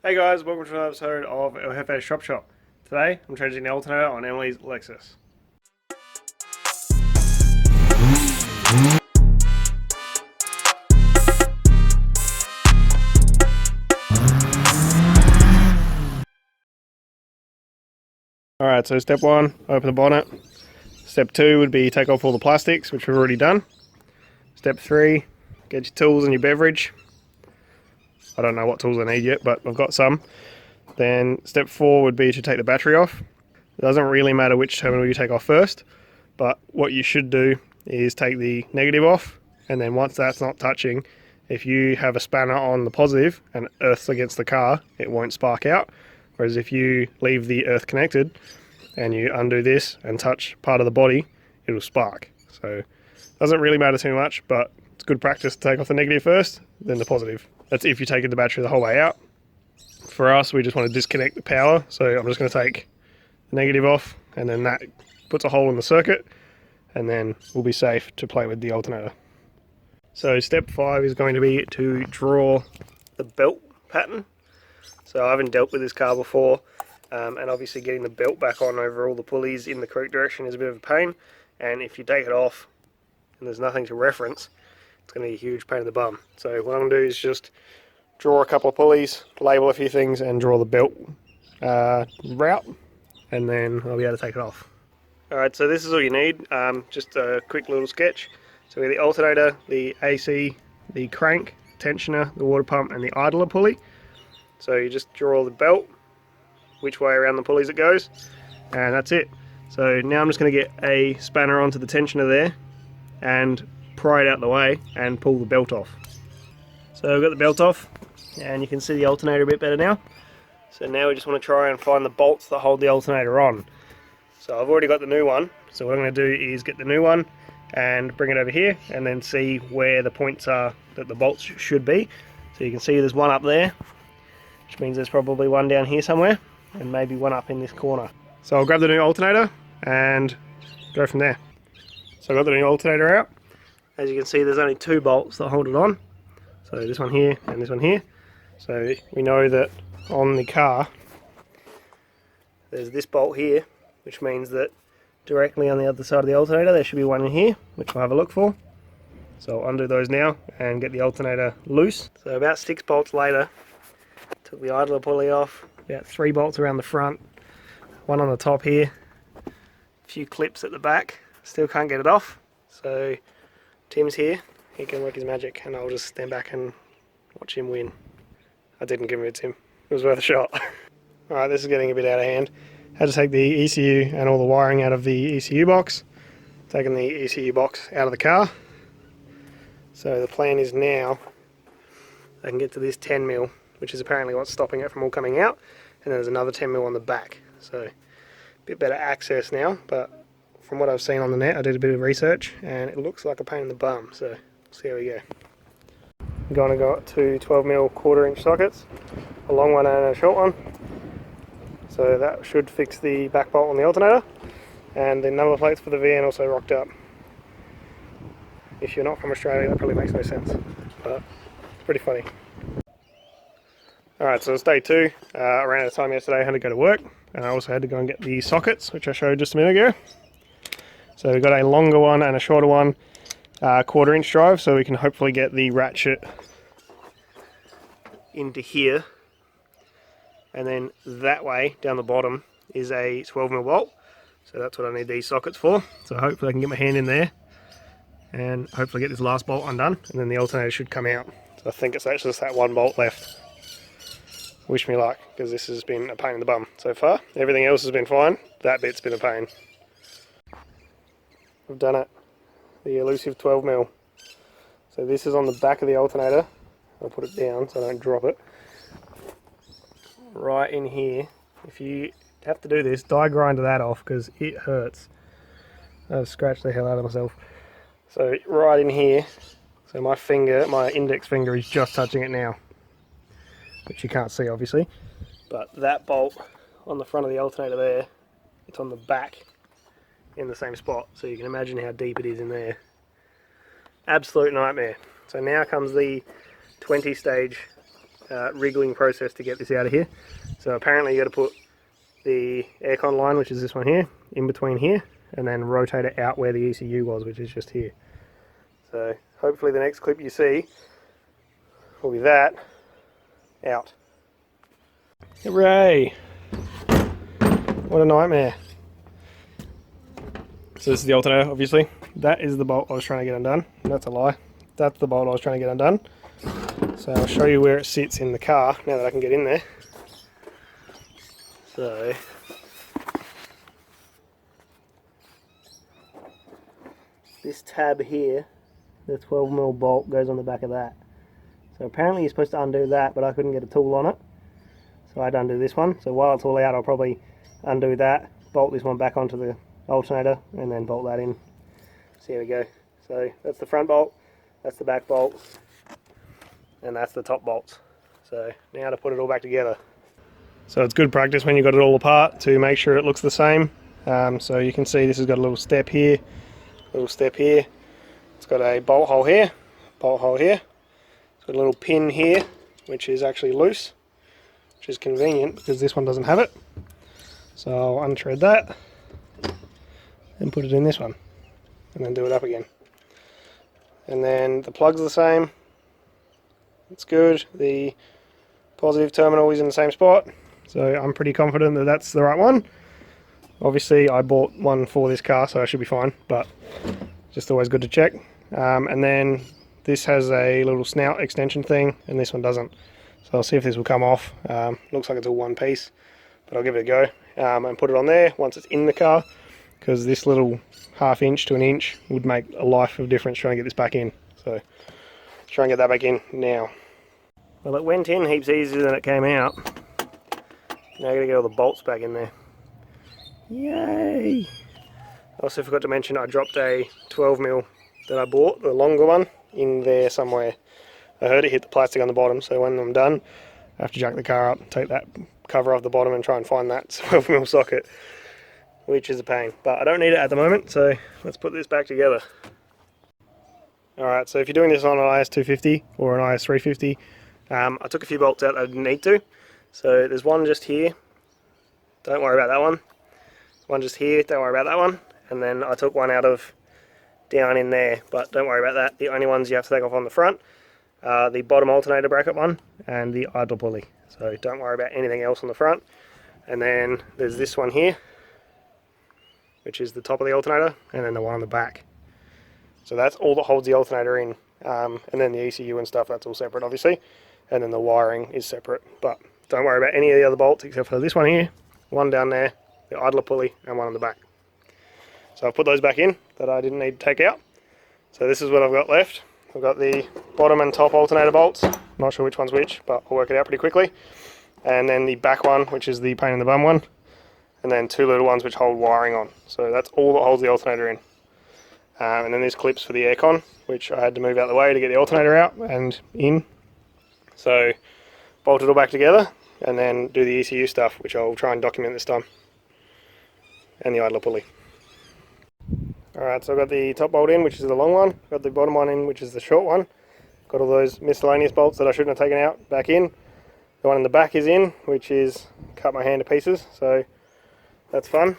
Hey guys, welcome to another episode of El Jefe's Shop Shop. Today, I'm changing the alternator on Emily's Lexus. Alright, so step one, open the bonnet. Step two would be take off all the plastics, which we've already done. Step three, get your tools and your beverage. I don't know what tools I need yet, but I've got some. Then step four would be to take the battery off. It doesn't really matter which terminal you take off first, but what you should do is take the negative off, and then once that's not touching, if you have a spanner on the positive and earth's against the car, it won't spark out. Whereas if you leave the earth connected and you undo this and touch part of the body, it'll spark. So it doesn't really matter too much, but it's good practice to take off the negative first, then the positive. That's if you're taking the battery the whole way out. For us, we just want to disconnect the power, so I'm just going to take the negative off, and then that puts a hole in the circuit, and then we'll be safe to play with the alternator. So step 5 is going to be to draw the belt pattern. So I haven't dealt with this car before, and obviously getting the belt back on over all the pulleys in the correct direction is a bit of a pain, and if you take it off and there's nothing to reference, it's going to be a huge pain in the bum. So what I'm going to do is just draw a couple of pulleys, label a few things, and draw the belt route, and then I'll be able to take it off. Alright, so this is all you need, just a quick little sketch. So we have the alternator, the AC, the crank, tensioner, the water pump, and the idler pulley. So you just draw the belt, which way around the pulleys it goes, and that's it. So now I'm just going to get a spanner onto the tensioner there, and pry it out the way, and pull the belt off. So I've got the belt off, and you can see the alternator a bit better now. So now we just want to try and find the bolts that hold the alternator on. So I've already got the new one, so what I'm going to do is get the new one and bring it over here, and then see where the points are that the bolts should be. So you can see there's one up there, which means there's probably one down here somewhere, and maybe one up in this corner. So I'll grab the new alternator and go from there. So I've got the new alternator out. As you can see, there's only 2 bolts that hold it on. So this one here and this one here. So we know that on the car there's this bolt here, which means that directly on the other side of the alternator there should be one in here, which we'll have a look for. So I'll undo those now and get the alternator loose. So about 6 bolts later, took the idler pulley off, about 3 bolts around the front, one on the top here, a few clips at the back, still can't get it off. So Tim's here, he can work his magic, and I'll just stand back and watch him win. I didn't give it to him, it was worth a shot. Alright, this is getting a bit out of hand. Had to take the ECU and all the wiring out of the ECU box. Taking the ECU box out of the car. So the plan is now I can get to this 10mm, which is apparently what's stopping it from all coming out, and there's another 10mm on the back. So a bit better access now, but from what I've seen on the net, I did a bit of research and it looks like a pain in the bum, so we'll see how we go. I'm going to go 2 12mm 1/4" sockets, a long one and a short one. So that should fix the back bolt on the alternator, and the number plates for the VN also rocked up. If you're not from Australia, that probably makes no sense, but it's pretty funny. Alright, so it's day 2. I ran out of time yesterday, I had to go to work, and I also had to go and get the sockets, which I showed just a minute ago. So we've got a longer one and a shorter one, 1/4" drive, so we can hopefully get the ratchet into here. And then that way, down the bottom, is a 12mm bolt. So that's what I need these sockets for. So hopefully I can get my hand in there and hopefully get this last bolt undone, and then the alternator should come out. So I think it's actually just that 1 bolt left. Wish me luck, because this has been a pain in the bum so far. Everything else has been fine. That bit's been a pain. I've done it. The elusive 12mm. So this is on the back of the alternator. I'll put it down so I don't drop it. Right in here. If you have to do this, die grind that off because it hurts. I've scratched the hell out of myself. So right in here, so my finger, my index finger is just touching it now, which you can't see obviously, but that bolt on the front of the alternator there, it's on the back in the same spot, so you can imagine how deep it is in there. Absolute nightmare. So now comes the 20 stage wriggling process to get this out of here. So apparently you got to put the aircon line, which is this one here, in between here, and then rotate it out where the ECU was, which is just here. So hopefully the next clip you see will be that out. Hooray! What a nightmare. So this is the alternator, obviously. That is the bolt I was trying to get undone. That's a lie. That's the bolt I was trying to get undone. So I'll show you where it sits in the car now that I can get in there. So this tab here, the 12mm bolt goes on the back of that. So apparently you're supposed to undo that, but I couldn't get a tool on it. So I had to undo this one. So while it's all out, I'll probably undo that, bolt this one back onto the alternator, and then bolt that in. So here we go. So that's the front bolt, that's the back bolt, and that's the top bolts. So now to put it all back together. So it's good practice when you've got it all apart to make sure it looks the same. So you can see this has got a little step here, little step here. It's got a bolt hole here, bolt hole here. It's got a little pin here, which is actually loose, which is convenient because this one doesn't have it. So I'll unthread that and put it in this one, and then do it up again. And then the plug's the same. It's good. The positive terminal is in the same spot, so I'm pretty confident that that's the right one. Obviously I bought one for this car, so I should be fine, but just always good to check. And then this has a little snout extension thing, and this one doesn't. So I'll see if this will come off. Looks like it's all one piece, but I'll give it a go and put it on there once it's in the car, because this little 1/2 inch to 1 inch would make a life of difference trying to get this back in. So let's try and get that back in now. Well, it went in heaps easier than it came out. Now I gotta get all the bolts back in there. Yay! I also forgot to mention I dropped a 12mm that I bought, the longer one, in there somewhere. I heard it hit the plastic on the bottom, so when I'm done I have to jack the car up, take that cover off the bottom and try and find that 12mm socket, which is a pain. But I don't need it at the moment, so let's put this back together. Alright, so if you're doing this on an IS250 or an IS350, I took a few bolts out that I didn't need to. So there's one just here, don't worry about that one. One just here, don't worry about that one. And then I took one out of down in there, but don't worry about that. The only ones you have to take off on the front are the bottom alternator bracket one and the idler pulley. So don't worry about anything else on the front. And then there's this one here, which is the top of the alternator, and then the one on the back. So that's all that holds the alternator in. And then the ECU and stuff, that's all separate obviously. And then the wiring is separate. But don't worry about any of the other bolts except for this one here, one down there, the idler pulley, and one on the back. So I've put those back in that I didn't need to take out. So this is what I've got left. I've got the bottom and top alternator bolts. Not sure which one's which, but I'll work it out pretty quickly. And then the back one, which is the pain in the bum one. And then two little ones which hold wiring on. So that's all that holds the alternator in. And then there's clips for the aircon, which I had to move out of the way to get the alternator out and in. So bolt it all back together and then do the ECU stuff, which I'll try and document this time. And the idler pulley. Alright, so I've got the top bolt in, which is the long one. Got the bottom one in, which is the short one. Got all those miscellaneous bolts that I shouldn't have taken out back in. The one in the back is in, which is cut my hand to pieces, so that's fun.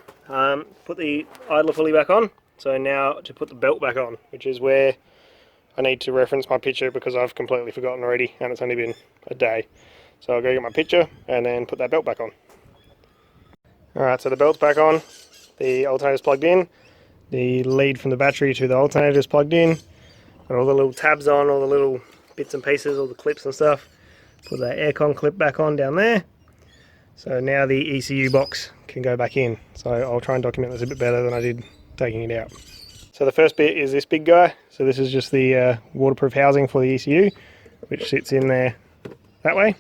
Put the idler pulley back on. So now to put the belt back on, which is where I need to reference my picture because I've completely forgotten already and it's only been a day. So I'll go get my picture and then put that belt back on. Alright, so the belt's back on, the alternator's plugged in, the lead from the battery to the alternator is plugged in, got all the little tabs on, all the little bits and pieces, all the clips and stuff. Put that aircon clip back on down there. So now the ECU box can go back in. So I'll try and document this a bit better than I did taking it out. So the first bit is this big guy. So this is just the waterproof housing for the ECU, which sits in there that way,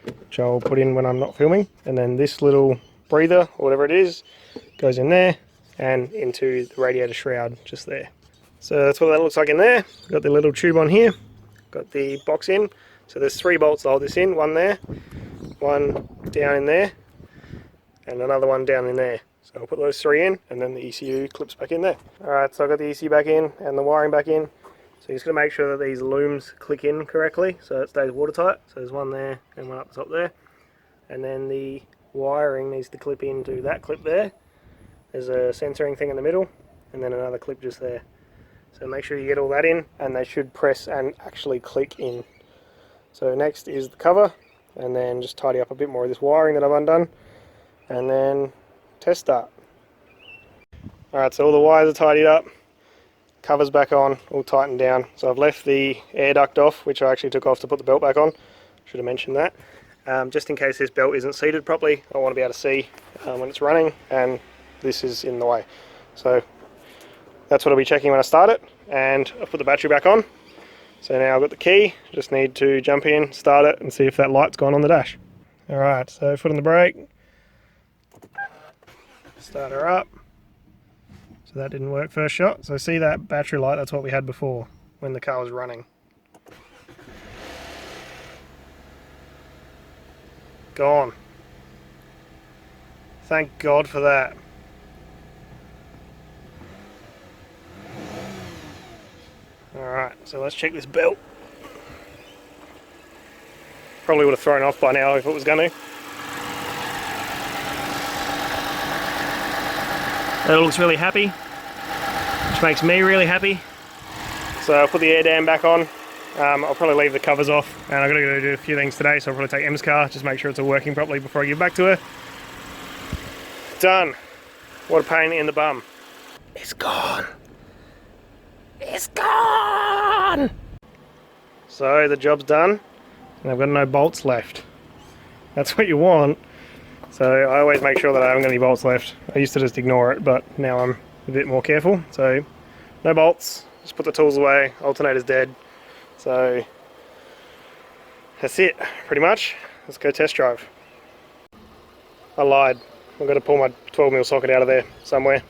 which I'll put in when I'm not filming. And then this little breather, or whatever it is, goes in there and into the radiator shroud just there. So that's what that looks like in there. Got the little tube on here, got the box in. So there's 3 bolts to hold this in, one there, one down in there, and another one down in there. So I'll put those 3 in, and then the ECU clips back in there. Alright, so I've got the ECU back in, and the wiring back in, So you're just going to make sure that these looms click in correctly so it stays watertight. So there's one there and one up the top there. And then the wiring needs to clip into that clip there. There's a sensoring thing in the middle and then another clip just there. So make sure you get all that in and they should press and actually click in. So next is the cover, and then just tidy up a bit more of this wiring that I've undone, and then test start. Alright, so all the wires are tidied up, cover's back on, all tightened down. So I've left the air duct off, which I actually took off to put the belt back on. Should have mentioned that. Just in case this belt isn't seated properly, I want to be able to see when it's running, and this is in the way. So that's what I'll be checking when I start it, and I've put the battery back on. So now I've got the key, just need to jump in, start it, and see if that light's gone on the dash. Alright, so foot on the brake, start her up. So that didn't work first shot. So see that battery light, that's what we had before when the car was running. Gone. Thank God for that. Alright, so let's check this belt. Probably would have thrown off by now if it was going to. That looks really happy, which makes me really happy. So I'll put the air dam back on. I'll probably leave the covers off, and I've got to go do a few things today, so I'll probably take Em's car, just make sure it's all working properly before I give back to her. Done. What a pain in the bum. It's gone. It's gone! So the job's done, and I've got no bolts left. That's what you want. So I always make sure that I haven't got any bolts left. I used to just ignore it, but now I'm a bit more careful. So no bolts, just put the tools away, alternator's dead. So that's it, pretty much. Let's go test drive. I lied. I've got to pull my 12mm socket out of there somewhere.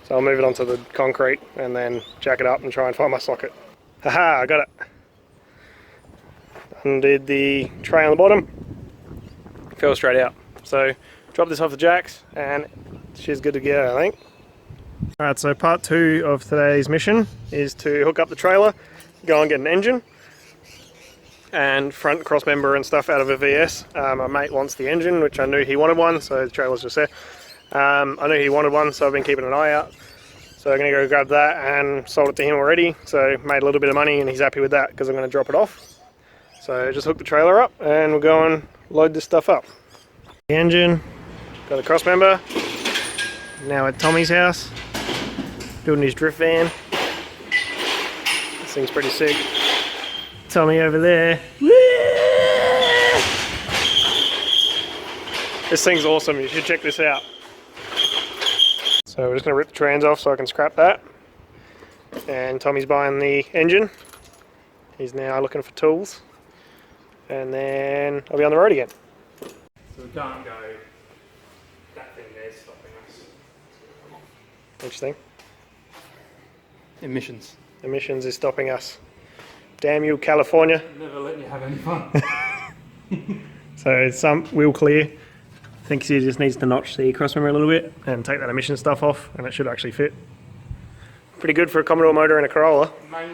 So I'll move it onto the concrete and then jack it up and try and find my socket. Haha, I got it. Undid the tray on the bottom. Fell straight out. So drop this off the jacks and she's good to go, I think. Alright, so part 2 of today's mission is to hook up the trailer, go and get an engine and front cross member and stuff out of a VS. My mate wants the engine, which I knew he wanted one, so the trailer's just there. I knew he wanted one, so I've been keeping an eye out. So I'm going to go grab that and sold it to him already. So made a little bit of money and he's happy with that because I'm going to drop it off. So just hook the trailer up and we'll go and load this stuff up. The engine, got the cross member. Now at Tommy's house, building his drift van. This thing's pretty sick. Tommy over there. This thing's awesome, you should check this out. So we're just going to rip the trans off so I can scrap that. And Tommy's buying the engine. He's now looking for tools. And then I'll be on the road again. So we can't go. That thing there's stopping us. Interesting. Emissions. Emissions is stopping us. Damn you, California. Never let you have any fun. So some wheel clear. I think he just needs to notch the cross member a little bit and take that emission stuff off, and it should actually fit. Pretty good for a Commodore motor and a Corolla. Mine.